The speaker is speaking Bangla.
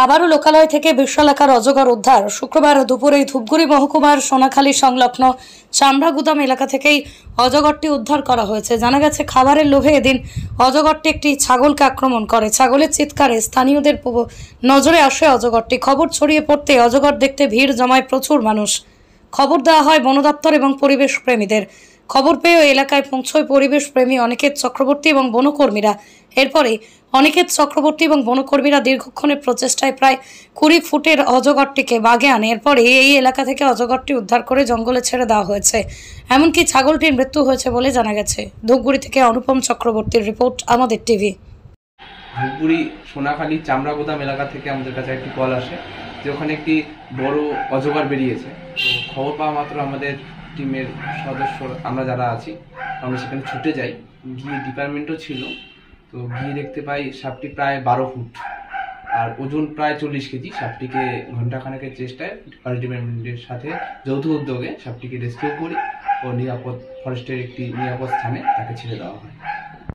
আবারও লোকালয় থেকে বিশালাকার অজগর উদ্ধার। শুক্রবার দুপুরে ধূপগুড়ি মহকুমার সোনাখালী সংলগ্ন চামড়াগুদাম এলাকা থেকেই অজগরটি উদ্ধার করা হয়েছে। জানা গেছে, খাবারের লোভে এদিন অজগরটি একটি ছাগলকে আক্রমণ করে। ছাগলের চিৎকারে স্থানীয়দের নজরে আসে অজগরটি। খবর ছড়িয়ে পড়তে অজগর দেখতে ভিড় জমায় প্রচুর মানুষ। খবর দেওয়া হয় বন দপ্তর এবং পরিবেশ প্রেমীদের। খবর পেয়ে এলাকায় পৌঁছয় পরিবেশ প্রেমী অনিকেত চক্রবর্তী এবং বনকর্মীরা। এরপরে অনিকেত চক্রবর্তী এবং বনকর্মীরা দীর্ঘক্ষণের প্রচেষ্টায় প্রায় 20 ফুটের অজগরটিকে বাগে আনে। এরপরে এই এলাকা থেকে অজগরটি উদ্ধার করে জঙ্গলে ছেড়ে দেওয়া হয়েছে। এমনকি ছাগলটির মৃত্যু হয়েছে বলে জানা গেছে। ধূপগুড়ি থেকে অনুপম চক্রবর্তীর রিপোর্ট, আমাদের টিভি। ধূপগুড়ি সোনাখালী চামড়াগুদাম এলাকা থেকে আমাদের কাছে একটি কল আসে যে ওখানে একটি বড় অজগর বেরিয়েছে। তো খবর পাওয়া মাত্র আমাদের টিমের সদস্য আমরা যারা আছি আমরা সেখানে ছুটে যাই। গিয়ে ডিপার্টমেন্টও ছিল, তো গিয়ে দেখতে পাই সাপটি প্রায় 12 ফুট আর ওজন প্রায় 40 কেজি। সাপটিকে ঘণ্টাখানেকের চেষ্টায় ডিপার্টমেন্টের সাথে যৌথ উদ্যোগে সাপটিকে রেস্কিউ করি ও নিরাপদ ফরেস্টের একটি নিরাপদ স্থানে তাকে ছেড়ে দেওয়া হয়।